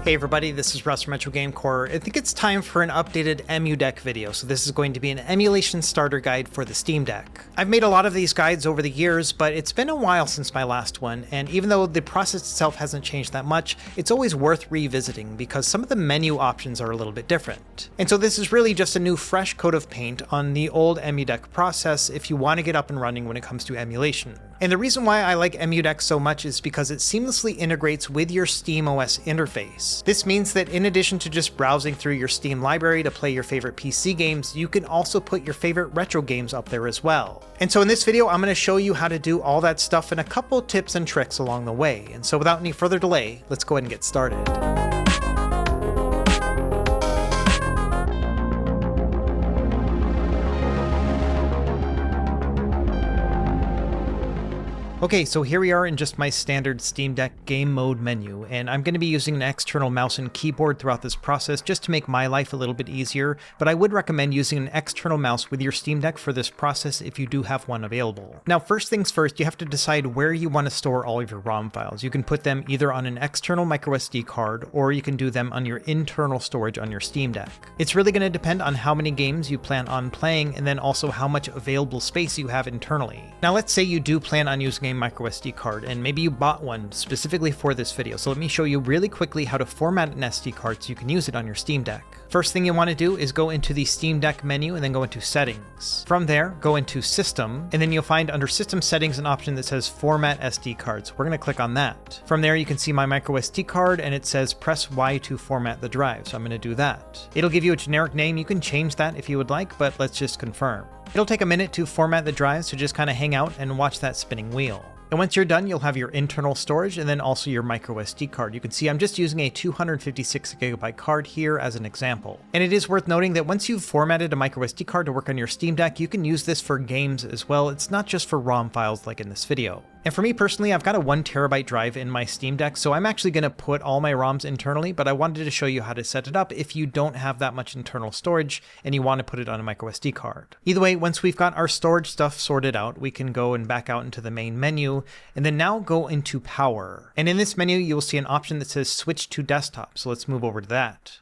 Hey everybody, this is Russ from Retro Game Core. I think it's time for an updated EmuDeck video, so this is going to be an emulation starter guide for the Steam Deck. I've made a lot of these guides over the years, but it's been a while since my last one, and even though the process itself hasn't changed that much, it's always worth revisiting because some of the menu options are a little bit different. And so this is really just a new fresh coat of paint on the old EmuDeck process if you want to get up and running when it comes to emulation. And the reason why I like EmuDeck so much is because it seamlessly integrates with your SteamOS interface. This means that in addition to just browsing through your Steam library to play your favorite PC games, you can also put your favorite retro games up there as well. And so in this video, I'm going to show you how to do all that stuff and a couple tips and tricks along the way. And so without any further delay, let's go ahead and get started. Okay, so here we are in just my standard Steam Deck game mode menu, and I'm going to be using an external mouse and keyboard throughout this process just to make my life a little bit easier, but I would recommend using an external mouse with your Steam Deck for this process if you do have one available. Now, first things first, you have to decide where you want to store all of your ROM files. You can put them either on an external microSD card, or you can do them on your internal storage on your Steam Deck. It's really going to depend on how many games you plan on playing, and then also how much available space you have internally. Now, let's say you do plan on using a microSD card, and maybe you bought one specifically for this video. So let me show you really quickly how to format an SD card so you can use it on your Steam Deck. First thing you want to do is go into the Steam Deck menu and then go into Settings. From there, go into System, and then you'll find under System Settings an option that says Format SD Cards. We're going to click on that. From there, you can see my microSD card, and it says press Y to format the drive. So I'm going to do that. It'll give you a generic name. You can change that if you would like, but let's just confirm. It'll take a minute to format the drive, so just kind of hang out and watch that spinning wheel. And once you're done, you'll have your internal storage and then also your microSD card. You can see I'm just using a 256GB card here as an example. And it is worth noting that once you've formatted a microSD card to work on your Steam Deck, you can use this for games as well. It's not just for ROM files like in this video. And for me personally, I've got a 1TB drive in my Steam Deck, so I'm actually going to put all my ROMs internally, but I wanted to show you how to set it up if you don't have that much internal storage and you want to put it on a microSD card. Either way, once we've got our storage stuff sorted out, we can go and back out into the main menu, and then now go into Power. And in this menu, you'll see an option that says Switch to Desktop, so let's move over to that.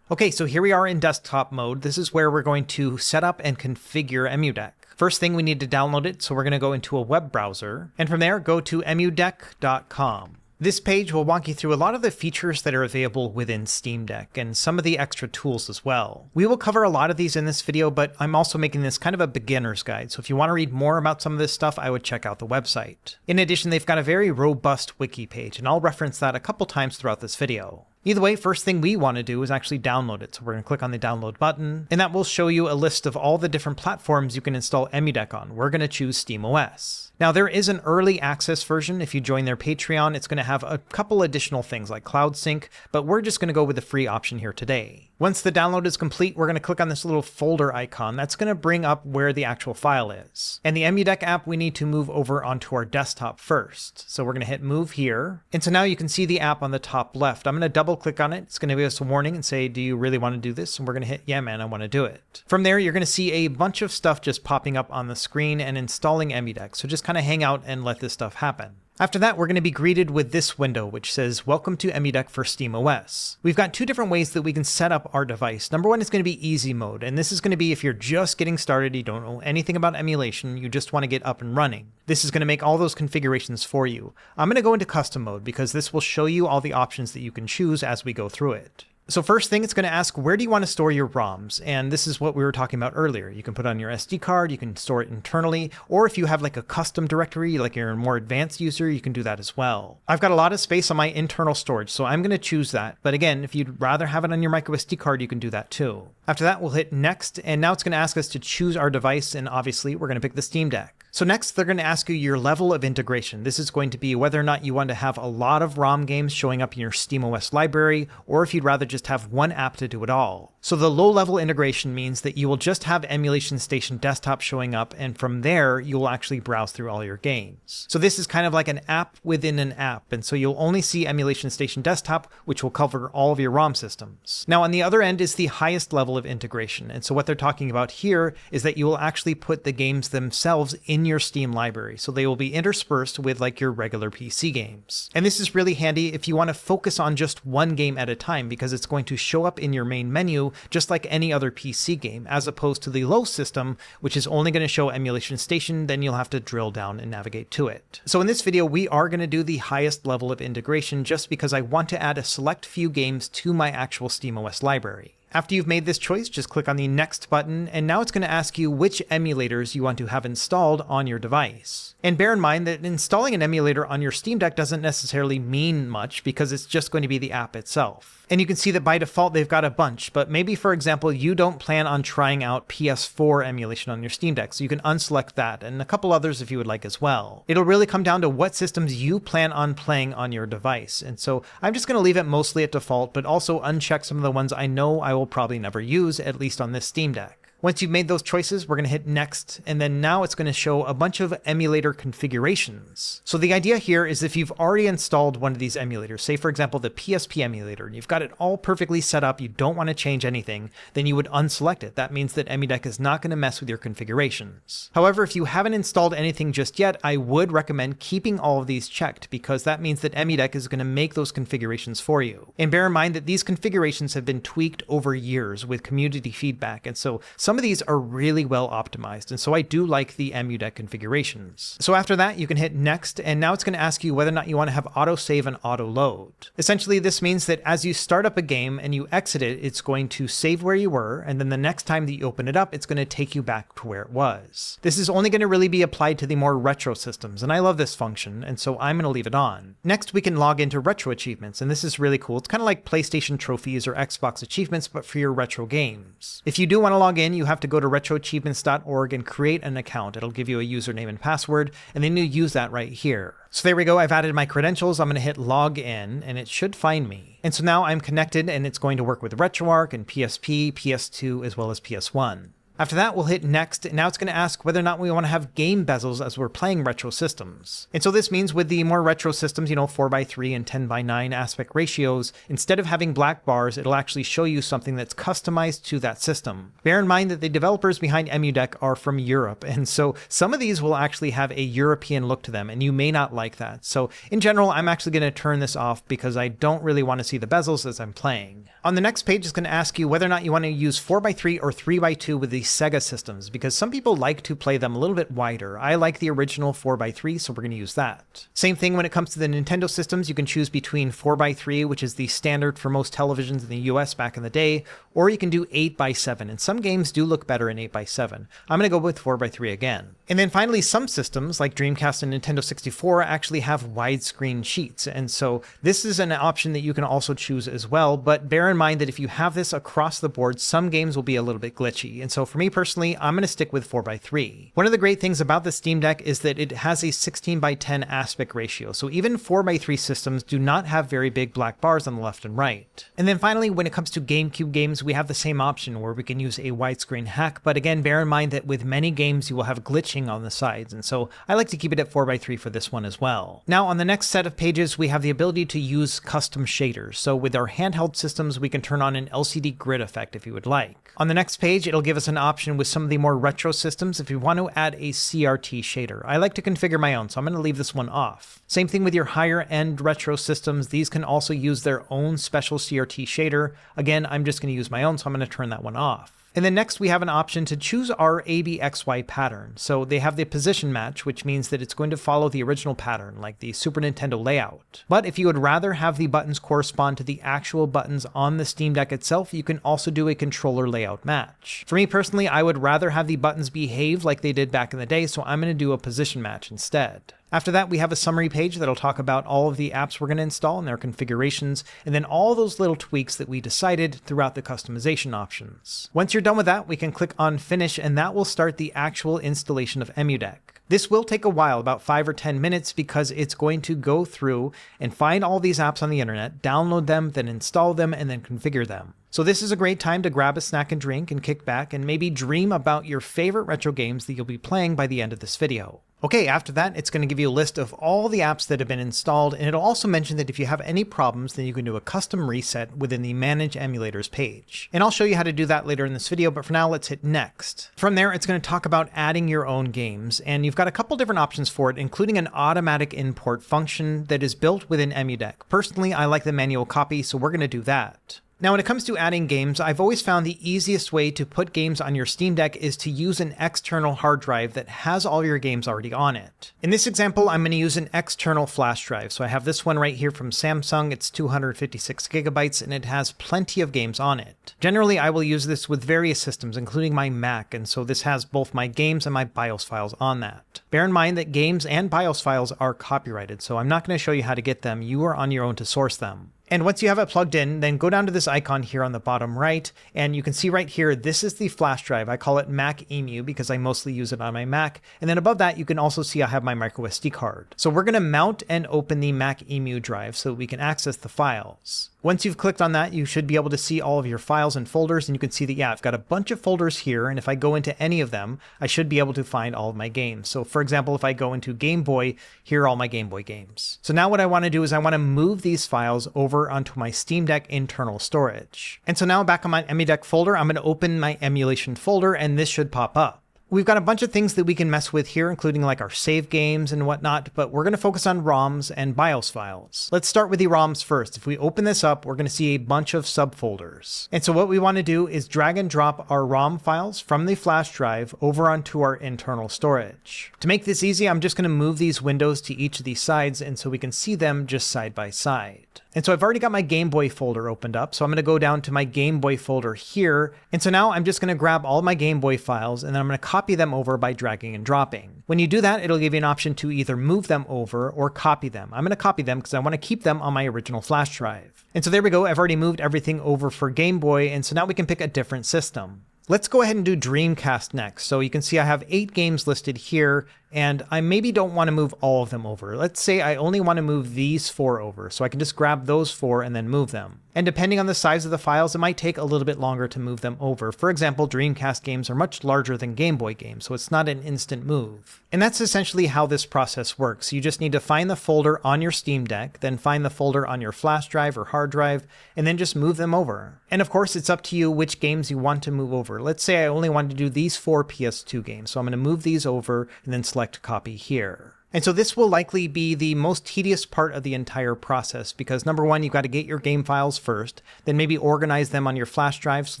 Okay, so here we are in desktop mode. This is where we're going to set up and configure EmuDeck. First thing, we need to download it, so we're going to go into a web browser, and from there, go to EmuDeck.com. This page will walk you through a lot of the features that are available within Steam Deck, and some of the extra tools as well. We will cover a lot of these in this video, but I'm also making this kind of a beginner's guide, so if you want to read more about some of this stuff, I would check out the website. In addition, they've got a very robust wiki page, and I'll reference that a couple times throughout this video. Either way, first thing we want to do is actually download it. So we're going to click on the download button, and that will show you a list of all the different platforms you can install EmuDeck on. We're going to choose SteamOS. Now there is an early access version. If you join their Patreon, it's going to have a couple additional things like Cloud Sync, but we're just going to go with the free option here today. Once the download is complete, we're going to click on this little folder icon. That's going to bring up where the actual file is. And the EmuDeck app, we need to move over onto our desktop first. So we're going to hit move here. And so now you can see the app on the top left. I'm going to double click on it. It's going to give us a warning and say, do you really want to do this? And we're going to hit, yeah, man, I want to do it. From there, you're going to see a bunch of stuff just popping up on the screen and installing EmuDeck. So just kind of hang out and let this stuff happen. After that, we're going to be greeted with this window, which says, Welcome to EmuDeck for SteamOS. We've got two different ways that we can set up our device. Number one is going to be easy mode, and this is going to be if you're just getting started, you don't know anything about emulation, you just want to get up and running. This is going to make all those configurations for you. I'm going to go into custom mode because this will show you all the options that you can choose as we go through it. So first thing, it's going to ask, where do you want to store your ROMs? And this is what we were talking about earlier. You can put it on your SD card, you can store it internally, or if you have like a custom directory, like you're a more advanced user, you can do that as well. I've got a lot of space on my internal storage, so I'm going to choose that. But again, if you'd rather have it on your microSD card, you can do that too. After that, we'll hit next, and now it's going to ask us to choose our device, and obviously we're going to pick the Steam Deck. So next, they're going to ask you your level of integration. This is going to be whether or not you want to have a lot of ROM games showing up in your SteamOS library, or if you'd rather just have one app to do it all. So the low-level integration means that you will just have Emulation Station Desktop showing up, and from there, you will actually browse through all your games. So this is kind of like an app within an app, and so you'll only see Emulation Station Desktop, which will cover all of your ROM systems. Now on the other end is the highest level of integration, and so what they're talking about here is that you will actually put the games themselves in your Steam library, so they will be interspersed with like your regular PC games. And this is really handy if you want to focus on just one game at a time, because it's going to show up in your main menu just like any other PC game, as opposed to the low system, which is only going to show Emulation Station, then you'll have to drill down and navigate to it. So in this video, we are going to do the highest level of integration just because I want to add a select few games to my actual SteamOS library. After you've made this choice, just click on the Next button, and now it's going to ask you which emulators you want to have installed on your device. And bear in mind that installing an emulator on your Steam Deck doesn't necessarily mean much, because it's just going to be the app itself. And you can see that by default they've got a bunch, but maybe for example you don't plan on trying out PS4 emulation on your Steam Deck, so you can unselect that, and a couple others if you would like as well. It'll really come down to what systems you plan on playing on your device, and so I'm just going to leave it mostly at default, but also uncheck some of the ones I know I will probably never use, at least on this Steam Deck. Once you've made those choices, we're going to hit Next, and then now it's going to show a bunch of emulator configurations. So the idea here is if you've already installed one of these emulators, say for example the PSP emulator, and you've got it all perfectly set up, you don't want to change anything, then you would unselect it. That means that EmuDeck is not going to mess with your configurations. However, if you haven't installed anything just yet, I would recommend keeping all of these checked, because that means that EmuDeck is going to make those configurations for you. And bear in mind that these configurations have been tweaked over years with community feedback, and so some of these are really well optimized, and so I do like the EmuDeck configurations. So after that, you can hit Next, and now it's going to ask you whether or not you want to have autosave and auto-load. Essentially, this means that as you start up a game and you exit it, it's going to save where you were, and then the next time that you open it up, it's going to take you back to where it was. This is only going to really be applied to the more retro systems, and I love this function, and so I'm going to leave it on. Next, we can log into retro achievements, and this is really cool. It's kind of like PlayStation trophies or Xbox achievements, but for your retro games. If you do want to log in, you have to go to retroachievements.org and create an account. It'll give you a username and password, and then you use that right here. So there we go, I've added my credentials, I'm going to hit log in, and it should find me. And so now I'm connected, and it's going to work with RetroArch and PSP, PS2, as well as PS1. After that, we'll hit Next, and now it's going to ask whether or not we want to have game bezels as we're playing retro systems. And so this means with the more retro systems, 4:3 and 10:9 aspect ratios, instead of having black bars, it'll actually show you something that's customized to that system. Bear in mind that the developers behind EmuDeck are from Europe, and so some of these will actually have a European look to them, and you may not like that. So in general, I'm actually going to turn this off because I don't really want to see the bezels as I'm playing. On the next page, it's going to ask you whether or not you want to use 4:3 or 3:2 with the Sega systems, because some people like to play them a little bit wider. I like the original 4:3, so we're going to use that. Same thing when it comes to the Nintendo systems. You can choose between 4:3, which is the standard for most televisions in the US back in the day, or you can do 8:7, and some games do look better in 8:7. I'm going to go with 4:3 again. And then finally, some systems like Dreamcast and Nintendo 64 actually have widescreen sheets, and so this is an option that you can also choose as well, but bear in mind that if you have this across the board, some games will be a little bit glitchy, and so for me personally, I'm going to stick with 4:3. One of the great things about the Steam Deck is that it has a 16:10 aspect ratio, so even 4:3 systems do not have very big black bars on the left and right. And then finally, when it comes to GameCube games, we have the same option where we can use a widescreen hack, but again, bear in mind that with many games you will have glitching on the sides, and so I like to keep it at 4:3 for this one as well. Now on the next set of pages, we have the ability to use custom shaders. So with our handheld systems, we can turn on an LCD grid effect if you would like. On the next page, it'll give us an option with some of the more retro systems if you want to add a CRT shader. I like to configure my own, so I'm going to leave this one off. Same thing with your higher end retro systems. These can also use their own special CRT shader. Again, I'm just going to use my own, so I'm going to turn that one off. And then next we have an option to choose our ABXY pattern. So they have the position match, which means that it's going to follow the original pattern, like the Super Nintendo layout. But if you would rather have the buttons correspond to the actual buttons on the Steam Deck itself, you can also do a controller layout match. For me personally, I would rather have the buttons behave like they did back in the day, so I'm going to do a position match instead. After that, we have a summary page that'll talk about all of the apps we're going to install and their configurations, and then all those little tweaks that we decided throughout the customization options. Once you're done with that, we can click on Finish, and that will start the actual installation of EmuDeck. This will take a while, about 5 or 10 minutes, because it's going to go through and find all these apps on the internet, download them, then install them, and then configure them. So this is a great time to grab a snack and drink and kick back and maybe dream about your favorite retro games that you'll be playing by the end of this video. Okay, after that, it's going to give you a list of all the apps that have been installed, and it'll also mention that if you have any problems, then you can do a custom reset within the Manage Emulators page. And I'll show you how to do that later in this video, but for now, let's hit Next. From there, it's going to talk about adding your own games, and you've got a couple different options for it, including an automatic import function that is built within EmuDeck. Personally, I like the manual copy, so we're going to do that. Now, when it comes to adding games, I've always found the easiest way to put games on your Steam Deck is to use an external hard drive that has all your games already on it. In this example, I'm going to use an external flash drive. So I have this one right here from Samsung. It's 256 gigabytes and it has plenty of games on it. Generally, I will use this with various systems, including my Mac, and so this has both my games and my BIOS files on that. Bear in mind that games and BIOS files are copyrighted, so I'm not going to show you how to get them. You are on your own to source them. And once you have it plugged in, then go down to this icon here on the bottom right, and you can see right here, this is the flash drive. I call it Mac Emu because I mostly use it on my Mac. And then above that, you can also see I have my micro SD card. So we're going to mount and open the Mac Emu drive so we can access the files. Once you've clicked on that, you should be able to see all of your files and folders, and you can see that, yeah, I've got a bunch of folders here, and if I go into any of them, I should be able to find all of my games. So for example, if I go into Game Boy, here are all my Game Boy games. So now what I want to do is I want to move these files over onto my Steam Deck internal storage. And so now back on my EmuDeck folder, I'm going to open my emulation folder, and this should pop up. We've got a bunch of things that we can mess with here, including like our save games and whatnot, but we're going to focus on ROMs and BIOS files. Let's start with the ROMs first. If we open this up, we're going to see a bunch of subfolders. And so what we want to do is drag and drop our ROM files from the flash drive over onto our internal storage. To make this easy, I'm just going to move these windows to each of these sides, and so we can see them just side by side. And so I've already got my Game Boy folder opened up, so I'm going to go down to my Game Boy folder here. And so now I'm just going to grab all my Game Boy files, and then I'm going to copy them over by dragging and dropping. When you do that, it'll give you an option to either move them over or copy them. I'm going to copy them because I want to keep them on my original flash drive. And so there we go. I've already moved everything over for Game Boy, and so now we can pick a different system. Let's go ahead and do Dreamcast next. So you can see I have 8 games listed here, and I maybe don't want to move all of them over. Let's say I only want to move these 4 over, so I can just grab those 4 and then move them. And depending on the size of the files, it might take a little bit longer to move them over. For example, Dreamcast games are much larger than Game Boy games, so it's not an instant move. And that's essentially how this process works. You just need to find the folder on your Steam Deck, then find the folder on your flash drive or hard drive, and then just move them over. And of course, it's up to you which games you want to move over. Let's say I only want to do these 4 PS2 games, so I'm going to move these over and then select copy here. And so this will likely be the most tedious part of the entire process because number one, you've got to get your game files first, then maybe organize them on your flash drive so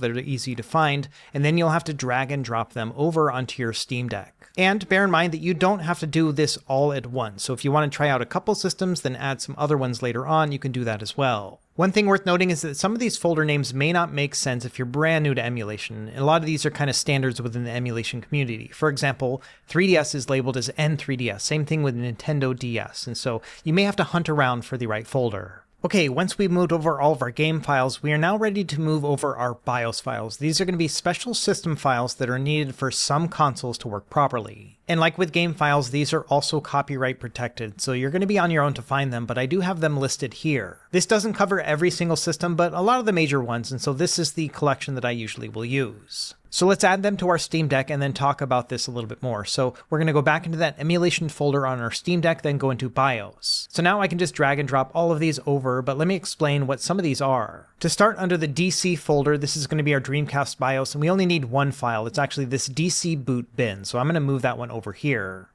they're easy to find, and then you'll have to drag and drop them over onto your Steam Deck. And bear in mind that you don't have to do this all at once. So if you want to try out a couple systems, then add some other ones later on, you can do that as well. One thing worth noting is that some of these folder names may not make sense if you're brand new to emulation. And a lot of these are kind of standards within the emulation community. For example, 3DS is labeled as N3DS, same thing with Nintendo DS, and so you may have to hunt around for the right folder. Okay, once we've moved over all of our game files, we are now ready to move over our BIOS files. These are going to be special system files that are needed for some consoles to work properly. And like with game files, these are also copyright protected, so you're going to be on your own to find them, but I do have them listed here. This doesn't cover every single system, but a lot of the major ones, and so this is the collection that I usually will use. So let's add them to our Steam Deck and then talk about this a little bit more. So we're going to go back into that emulation folder on our Steam Deck, then go into BIOS. So now I can just drag and drop all of these over, but let me explain what some of these are. To start, under the DC folder, this is going to be our Dreamcast BIOS, and we only need one file. It's actually this DC boot bin, so I'm going to move that one over here.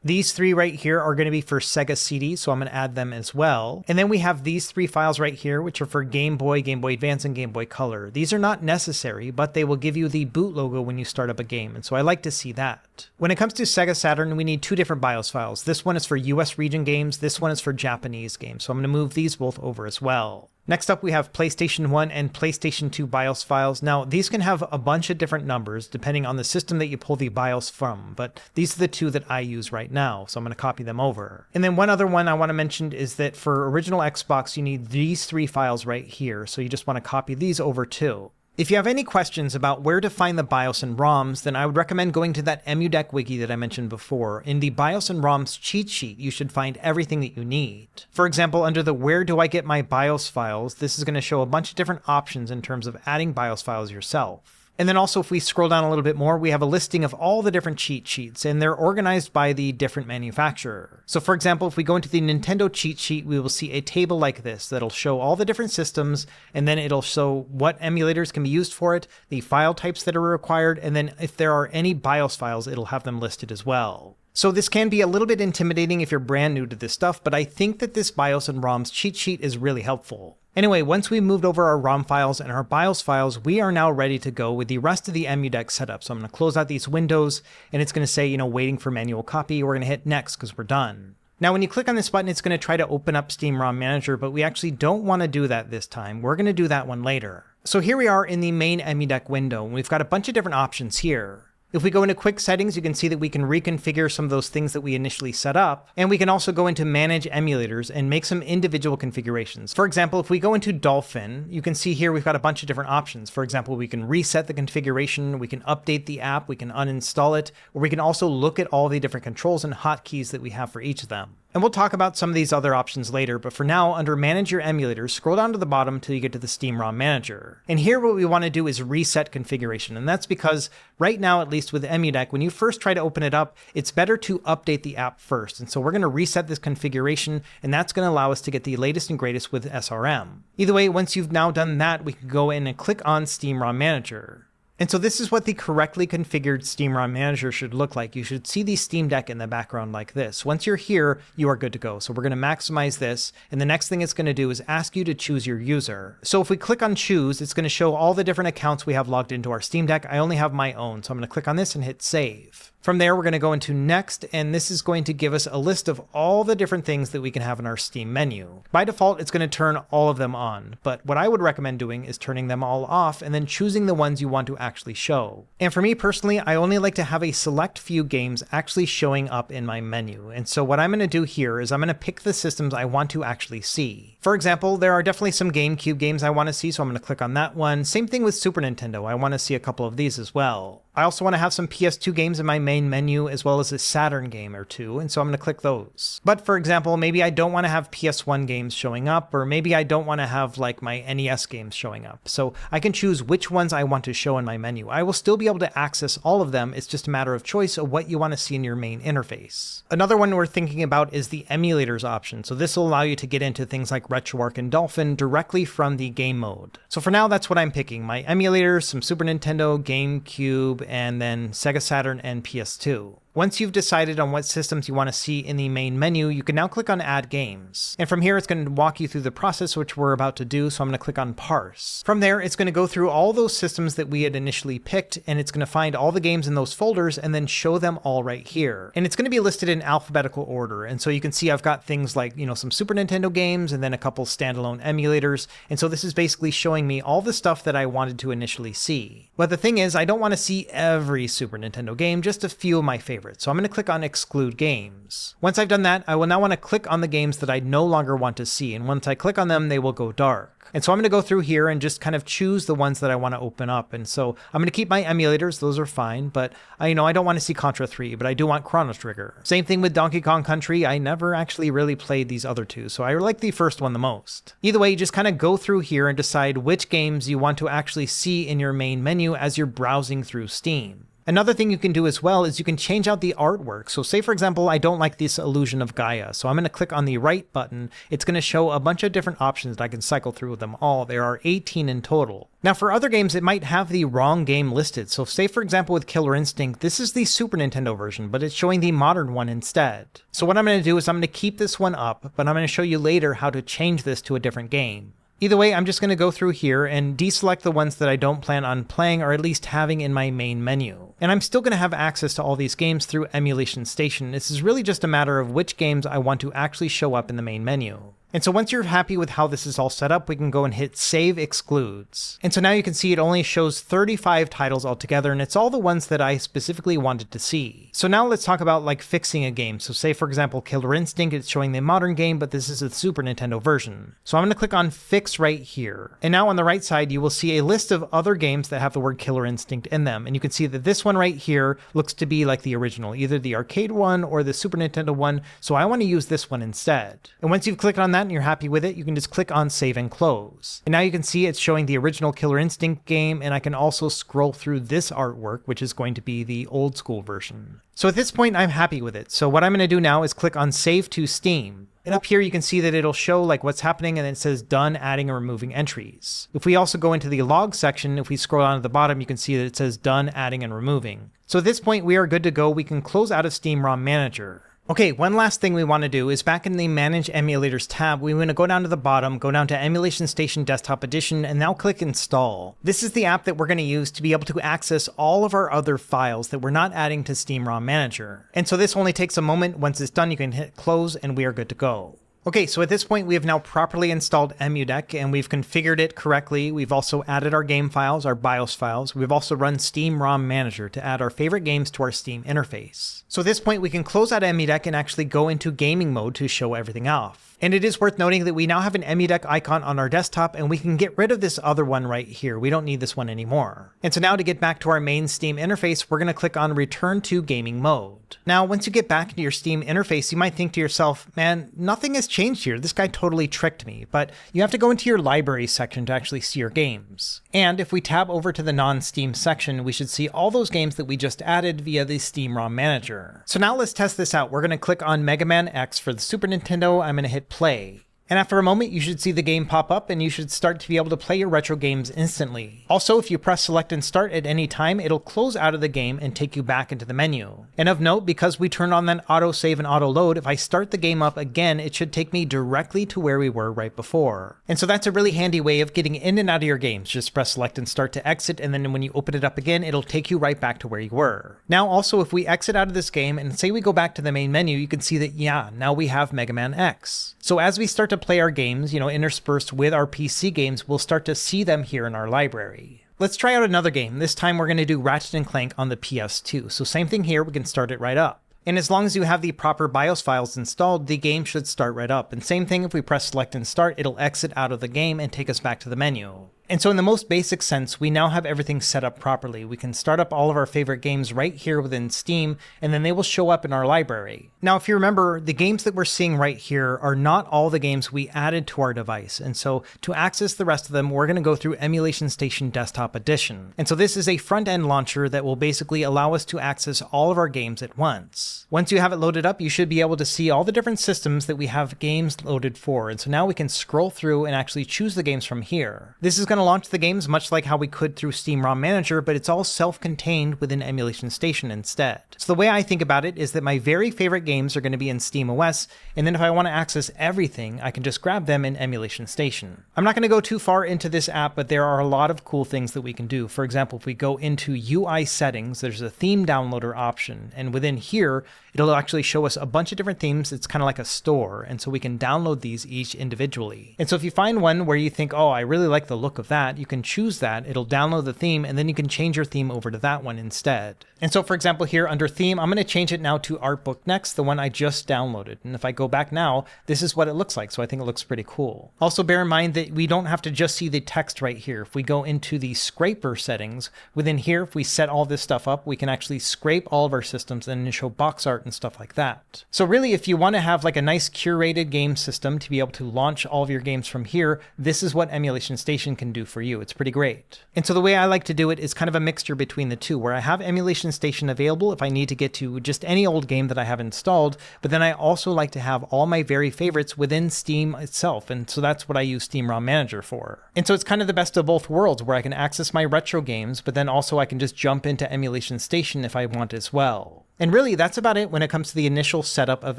These 3 right here are going to be for Sega CD, so I'm going to add them as well. And then we have these 3 files right here, which are for Game Boy, Game Boy Advance, and Game Boy Color. These are not necessary, but they will give you the boot logo when you start up a game, and so I like to see that. When it comes to Sega Saturn, we need 2 different BIOS files. This one is for US region games, this one is for Japanese games, so I'm going to move these both over as well. Next up, we have PlayStation 1 and PlayStation 2 BIOS files. Now, these can have a bunch of different numbers depending on the system that you pull the BIOS from, but these are the 2 that I use right now, so I'm going to copy them over. And then one other one I want to mention is that for original Xbox, you need these 3 files right here, so you just want to copy these over too. If you have any questions about where to find the BIOS and ROMs, then I would recommend going to that EmuDeck wiki that I mentioned before. In the BIOS and ROMs cheat sheet, you should find everything that you need. For example, under the Where Do I Get My BIOS Files, this is going to show a bunch of different options in terms of adding BIOS files yourself. And then also, if we scroll down a little bit more, we have a listing of all the different cheat sheets, and they're organized by the different manufacturer. So for example, if we go into the Nintendo cheat sheet, we will see a table like this that'll show all the different systems, and then it'll show what emulators can be used for it, the file types that are required, and then if there are any BIOS files, it'll have them listed as well. So this can be a little bit intimidating if you're brand new to this stuff, but I think that this BIOS and ROMs cheat sheet is really helpful. Anyway, once we've moved over our ROM files and our BIOS files, we are now ready to go with the rest of the EmuDeck setup. So I'm going to close out these windows, and it's going to say, waiting for manual copy. We're going to hit next because we're done. Now, when you click on this button, it's going to try to open up Steam ROM Manager, but we actually don't want to do that this time. We're going to do that one later. So here we are in the main EmuDeck window, and we've got a bunch of different options here. If we go into quick settings, you can see that we can reconfigure some of those things that we initially set up, and we can also go into manage emulators and make some individual configurations. For example, if we go into Dolphin, you can see here we've got a bunch of different options. For example, we can reset the configuration, we can update the app, we can uninstall it, or we can also look at all the different controls and hotkeys that we have for each of them. And we'll talk about some of these other options later, but for now, under Manage Your Emulators, scroll down to the bottom until you get to the Steam ROM Manager. And here what we want to do is reset configuration, and that's because right now, at least with EmuDeck, when you first try to open it up, it's better to update the app first. And so we're going to reset this configuration, and that's going to allow us to get the latest and greatest with SRM. Either way, once you've now done that, we can go in and click on Steam ROM Manager. And so this is what the correctly configured Steam ROM Manager should look like. You should see the Steam Deck in the background like this. Once you're here, you are good to go. So we're going to maximize this. And the next thing it's going to do is ask you to choose your user. So if we click on choose, it's going to show all the different accounts we have logged into our Steam Deck. I only have my own. So I'm going to click on this and hit save. From there, we're going to go into next, and this is going to give us a list of all the different things that we can have in our Steam menu. By default, it's going to turn all of them on, but what I would recommend doing is turning them all off and then choosing the ones you want to actually show. And for me personally, I only like to have a select few games actually showing up in my menu. And so what I'm going to do here is I'm going to pick the systems I want to actually see. For example, there are definitely some GameCube games I want to see, so I'm going to click on that one. Same thing with Super Nintendo. I want to see a couple of these as well. I also want to have some PS2 games in my main menu, as well as a Saturn game or two, and so I'm going to click those. But for example, maybe I don't want to have PS1 games showing up, or maybe I don't want to have like my NES games showing up. So I can choose which ones I want to show in my menu. I will still be able to access all of them. It's just a matter of choice of what you want to see in your main interface. Another one we're thinking about is the emulators option. So this will allow you to get into things like RetroArch and Dolphin directly from the game mode. So for now, that's what I'm picking. My emulators, some Super Nintendo, GameCube, and then Sega Saturn and PS2. Once you've decided on what systems you want to see in the main menu, you can now click on Add Games. And from here, it's going to walk you through the process, which we're about to do, so I'm going to click on Parse. From there, it's going to go through all those systems that we had initially picked, and it's going to find all the games in those folders and then show them all right here. And it's going to be listed in alphabetical order, and so you can see I've got things like, some Super Nintendo games and then a couple standalone emulators, and so this is basically showing me all the stuff that I wanted to initially see. But the thing is, I don't want to see every Super Nintendo game, just a few of my favorites. So I'm going to click on Exclude Games. Once I've done that, I will now want to click on the games that I no longer want to see, and once I click on them, they will go dark. And so I'm going to go through here and just kind of choose the ones that I want to open up. And so I'm going to keep my emulators, those are fine, but I don't want to see Contra 3, but I do want Chrono Trigger. Same thing with Donkey Kong Country. I never actually really played these other two, so I like the first one the most. Either way, you just kind of go through here and decide which games you want to actually see in your main menu as you're browsing through Steam. Another thing you can do as well is you can change out the artwork. So say, for example, I don't like this Illusion of Gaia. So I'm going to click on the right button. It's going to show a bunch of different options that I can cycle through them all. There are 18 in total. Now for other games, it might have the wrong game listed. So say, for example, with Killer Instinct, this is the Super Nintendo version, but it's showing the modern one instead. So what I'm going to do is I'm going to keep this one up, but I'm going to show you later how to change this to a different game. Either way, I'm just going to go through here and deselect the ones that I don't plan on playing or at least having in my main menu. And I'm still going to have access to all these games through Emulation Station. This is really just a matter of which games I want to actually show up in the main menu. And so once you're happy with how this is all set up, we can go and hit Save Excludes. And so now you can see it only shows 35 titles altogether, and it's all the ones that I specifically wanted to see. So now let's talk about like fixing a game. So say for example, Killer Instinct, it's showing the modern game, but this is a Super Nintendo version. So I'm going to click on Fix right here. And now on the right side, you will see a list of other games that have the word Killer Instinct in them. And you can see that this one right here looks to be like the original, either the arcade one or the Super Nintendo one. So I want to use this one instead. And once you've clicked on that and you're happy with it, you can just click on Save and Close. And now you can see it's showing the original Killer Instinct game, and I can also scroll through this artwork, which is going to be the old school version. So at this point, I'm happy with it. So what I'm going to do now is click on Save to Steam. And up here, you can see that it'll show like what's happening, and then it says done adding or removing entries. If we also go into the log section, if we scroll down to the bottom, you can see that it says done adding and removing. So at this point, we are good to go. We can close out of Steam ROM Manager. Okay, one last thing we want to do is back in the Manage Emulators tab, we want to go down to the bottom, go down to Emulation Station Desktop Edition, and now click Install. This is the app that we're going to use to be able to access all of our other files that we're not adding to Steam ROM Manager. And so this only takes a moment. Once it's done, you can hit Close, and we are good to go. Okay, so at this point, we have now properly installed EmuDeck, and we've configured it correctly. We've also added our game files, our BIOS files. We've also run Steam ROM Manager to add our favorite games to our Steam interface. So at this point, we can close out EmuDeck and actually go into gaming mode to show everything off. And it is worth noting that we now have an EmuDeck icon on our desktop, and we can get rid of this other one right here. We don't need this one anymore. And so now to get back to our main Steam interface, we're going to click on Return to Gaming Mode. Now, once you get back into your Steam interface, you might think to yourself, man, nothing has changed here. This guy totally tricked me. But you have to go into your library section to actually see your games. And if we tab over to the non-Steam section, we should see all those games that we just added via the Steam ROM Manager. So now let's test this out. We're going to click on Mega Man X for the Super Nintendo. I'm going to hit play. And after a moment, you should see the game pop up, and you should start to be able to play your retro games instantly. Also, if you press select and start at any time, it'll close out of the game and take you back into the menu. And of note, because we turned on that auto save and auto load, if I start the game up again, it should take me directly to where we were right before. And so that's a really handy way of getting in and out of your games. Just press select and start to exit, and then when you open it up again, it'll take you right back to where you were. Now also, if we exit out of this game and say we go back to the main menu, you can see that, yeah, now we have Mega Man X. So as we start to play our games, interspersed with our PC games, we'll start to see them here in our library. Let's try out another game. This time we're going to do Ratchet & Clank on the PS2. So same thing here, we can start it right up. And as long as you have the proper BIOS files installed, the game should start right up. And same thing, if we press select and start, it'll exit out of the game and take us back to the menu. And so in the most basic sense, we now have everything set up properly. We can start up all of our favorite games right here within Steam, and then they will show up in our library. Now, if you remember, the games that we're seeing right here are not all the games we added to our device. And so to access the rest of them, we're going to go through Emulation Station Desktop Edition. And so this is a front-end launcher that will basically allow us to access all of our games at once. Once you have it loaded up, you should be able to see all the different systems that we have games loaded for. And so now we can scroll through and actually choose the games from here. This is going to launch the games much like how we could through Steam ROM Manager, but it's all self-contained within Emulation Station instead. So the way I think about it is that my very favorite games are going to be in SteamOS, and then if I want to access everything, I can just grab them in Emulation Station. I'm not going to go too far into this app, but there are a lot of cool things that we can do. For example, if we go into UI settings, there's a theme downloader option, and within here, it'll actually show us a bunch of different themes. It's kind of like a store, and so we can download these each individually. And so if you find one where you think, oh, I really like the look of that, you can choose that, it'll download the theme, and then you can change your theme over to that one instead. And so for example here under theme, I'm going to change it now to Artbook Next, the one I just downloaded. And if I go back now, this is what it looks like, so I think it looks pretty cool. Also bear in mind that we don't have to just see the text right here. If we go into the scraper settings, within here, if we set all this stuff up, we can actually scrape all of our systems and then show box art and stuff like that. So really, if you want to have like a nice curated game system to be able to launch all of your games from here, this is what Emulation Station can do for you. It's pretty great. And so the way I like to do it is kind of a mixture between the two, where I have Emulation Station available if I need to get to just any old game that I have installed, but then I also like to have all my very favorites within Steam itself, and so that's what I use Steam ROM Manager for. And so it's kind of the best of both worlds, where I can access my retro games, but then also I can just jump into Emulation Station if I want as well. And really, that's about it when it comes to the initial setup of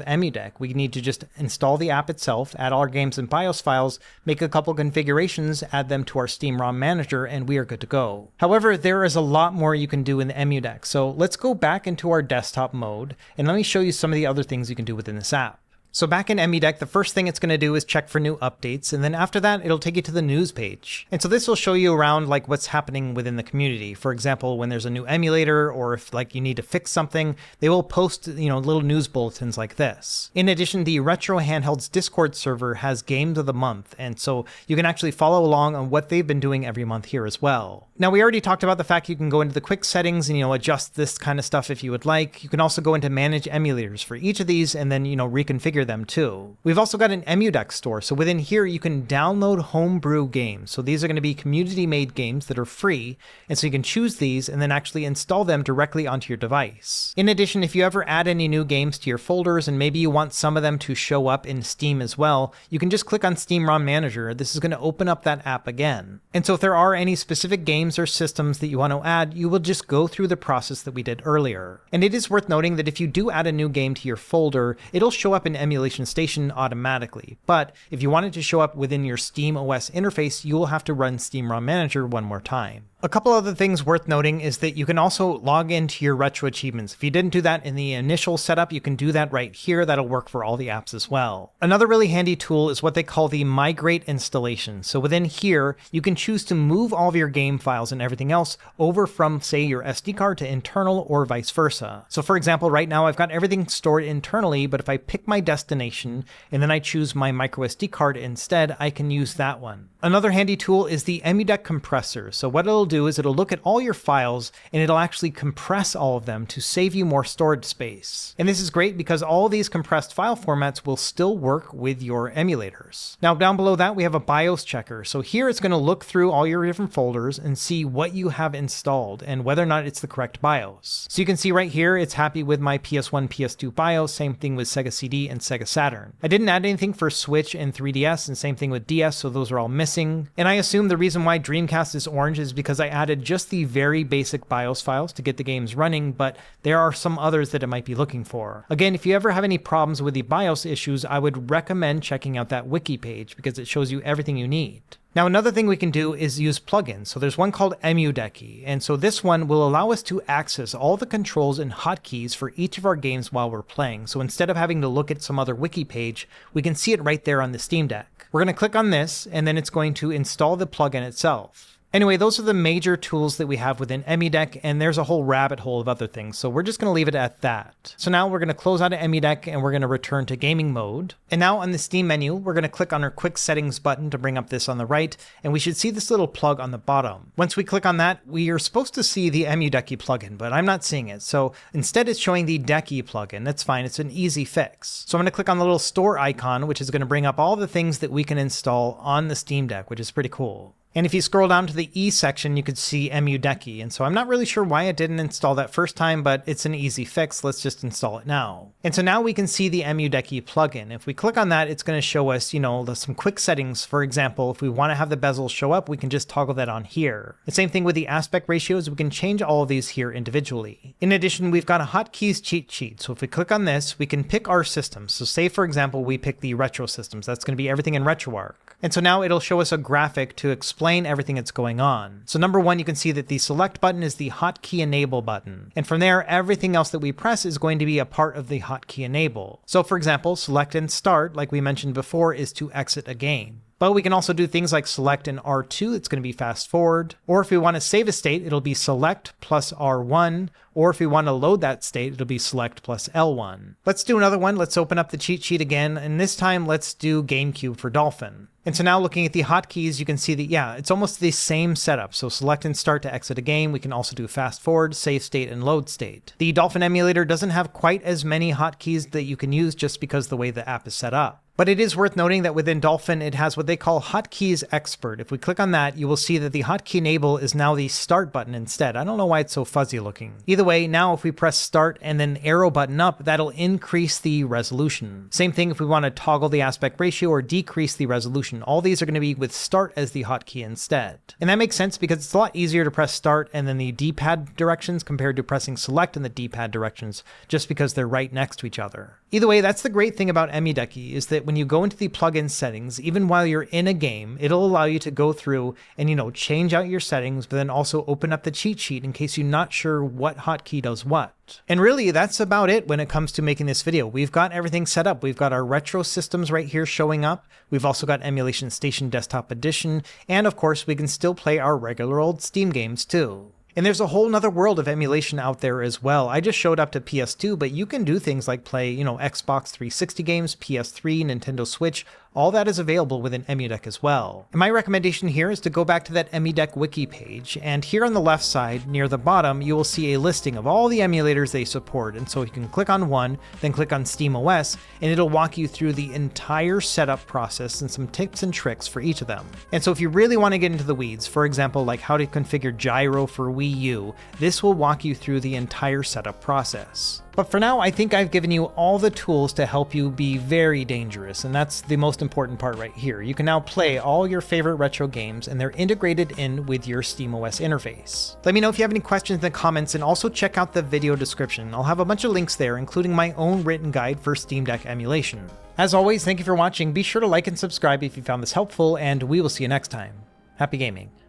EmuDeck. We need to just install the app itself, add all our games and BIOS files, make a couple configurations, add them to our Steam ROM Manager, and we are good to go. However, there is a lot more you can do in the EmuDeck, so let's go back into our desktop mode, and let me show you some of the other things you can do within this app. So back in EmuDeck, the first thing it's going to do is check for new updates, and then after that, it'll take you to the news page. And so this will show you around like what's happening within the community. For example, when there's a new emulator, or if like you need to fix something, they will post, little news bulletins like this. In addition, the Retro Handhelds Discord server has Games of the Month, and so you can actually follow along on what they've been doing every month here as well. Now, we already talked about the fact you can go into the quick settings and, adjust this kind of stuff if you would like. You can also go into manage emulators for each of these and then, reconfigure them too. We've also got an EmuDeck store. So within here, you can download homebrew games. So these are going to be community-made games that are free. And so you can choose these and then actually install them directly onto your device. In addition, if you ever add any new games to your folders and maybe you want some of them to show up in Steam as well, you can just click on Steam ROM Manager. This is going to open up that app again. And so if there are any specific games or systems that you want to add, you will just go through the process that we did earlier. And it is worth noting that if you do add a new game to your folder, it'll show up in Emulation Station automatically. But if you want it to show up within your Steam OS interface, you will have to run Steam ROM Manager one more time. A couple other things worth noting is that you can also log into your retro achievements. If you didn't do that in the initial setup, you can do that right here. That'll work for all the apps as well. Another really handy tool is what they call the migrate installation. So within here, you can choose to move all of your game files and everything else over from, say, your SD card to internal or vice versa. So for example, right now I've got everything stored internally, but if I pick my destination and then I choose my micro SD card instead, I can use that one. Another handy tool is the EmuDeck compressor. So what it'll do is it'll look at all your files and it'll actually compress all of them to save you more storage space. And this is great because all these compressed file formats will still work with your emulators. Now down below that we have a BIOS checker. So here it's going to look through all your different folders and see what you have installed and whether or not it's the correct BIOS. So you can see right here it's happy with my PS1, PS2 BIOS, same thing with Sega CD and Sega Saturn. I didn't add anything for Switch and 3DS, and same thing with DS, so those are all missing. And I assume the reason why Dreamcast is orange is because I added just the very basic BIOS files to get the games running, but there are some others that it might be looking for. Again, if you ever have any problems with the BIOS issues, I would recommend checking out that wiki page because it shows you everything you need. Now, another thing we can do is use plugins. So there's one called EmuDecky, and so this one will allow us to access all the controls and hotkeys for each of our games while we're playing. So instead of having to look at some other wiki page, we can see it right there on the Steam Deck. We're going to click on this, and then it's going to install the plugin itself. Anyway, those are the major tools that we have within EmuDeck, and there's a whole rabbit hole of other things, so we're just going to leave it at that. So now we're going to close out of EmuDeck, and we're going to return to gaming mode. And now on the Steam menu, we're going to click on our quick settings button to bring up this on the right, and we should see this little plug on the bottom. Once we click on that, we are supposed to see the EmuDecky plugin, but I'm not seeing it. So instead it's showing the Decky plugin. That's fine, it's an easy fix. So I'm going to click on the little store icon, which is going to bring up all the things that we can install on the Steam Deck, which is pretty cool. And if you scroll down to the E section, you could see EmuDecky. And so I'm not really sure why it didn't install that first time, but it's an easy fix. Let's just install it now. And so now we can see the EmuDecky plugin. If we click on that, it's going to show us, some quick settings. For example, if we want to have the bezels show up, we can just toggle that on here. The same thing with the aspect ratios. We can change all of these here individually. In addition, we've got a hotkeys cheat sheet. So if we click on this, we can pick our systems. So say, for example, we pick the retro systems. That's going to be everything in RetroArch. And so now it'll show us a graphic to explain everything that's going on. So number one, you can see that the select button is the hotkey enable button. And from there, everything else that we press is going to be a part of the hotkey enable. So for example, select and start, like we mentioned before, is to exit a game. But we can also do things like select and R2, it's going to be fast forward. Or if we want to save a state, it'll be select plus R1. Or if we want to load that state, it'll be select plus L1. Let's do another one. Let's open up the cheat sheet again. And this time, let's do GameCube for Dolphin. And so now looking at the hotkeys, you can see that, it's almost the same setup. So select and start to exit a game. We can also do fast forward, save state, and load state. The Dolphin emulator doesn't have quite as many hotkeys that you can use just because the way the app is set up. But it is worth noting that within Dolphin, it has what they call Hotkeys Expert. If we click on that, you will see that the hotkey enable is now the start button instead. I don't know why it's so fuzzy looking. Either way, now if we press start and then arrow button up, that'll increase the resolution. Same thing if we want to toggle the aspect ratio or decrease the resolution. All these are going to be with start as the hotkey instead. And that makes sense because it's a lot easier to press start and then the D-pad directions compared to pressing select in the D-pad directions, just because they're right next to each other. Either way, that's the great thing about EmuDecky, is that when when you go into the plugin settings, even while you're in a game, it'll allow you to go through and, change out your settings, but then also open up the cheat sheet in case you're not sure what hotkey does what. And really, that's about it when it comes to making this video. We've got everything set up. We've got our retro systems right here showing up. We've also got Emulation Station Desktop Edition. And of course, we can still play our regular old Steam games too. And there's a whole nother world of emulation out there as well. I just showed up to PS2, but you can do things like play, Xbox 360 games, PS3, Nintendo Switch. All that is available within EmuDeck as well. And my recommendation here is to go back to that EmuDeck wiki page, and here on the left side, near the bottom, you will see a listing of all the emulators they support. And so you can click on one, then click on SteamOS, and it'll walk you through the entire setup process and some tips and tricks for each of them. And so if you really want to get into the weeds, for example, like how to configure gyro for Wii U, this will walk you through the entire setup process. But for now, I think I've given you all the tools to help you be very dangerous, and that's the most important part right here. You can now play all your favorite retro games, and they're integrated in with your SteamOS interface. Let me know if you have any questions in the comments, and also check out the video description. I'll have a bunch of links there, including my own written guide for Steam Deck emulation. As always, thank you for watching. Be sure to like and subscribe if you found this helpful, and we will see you next time. Happy gaming.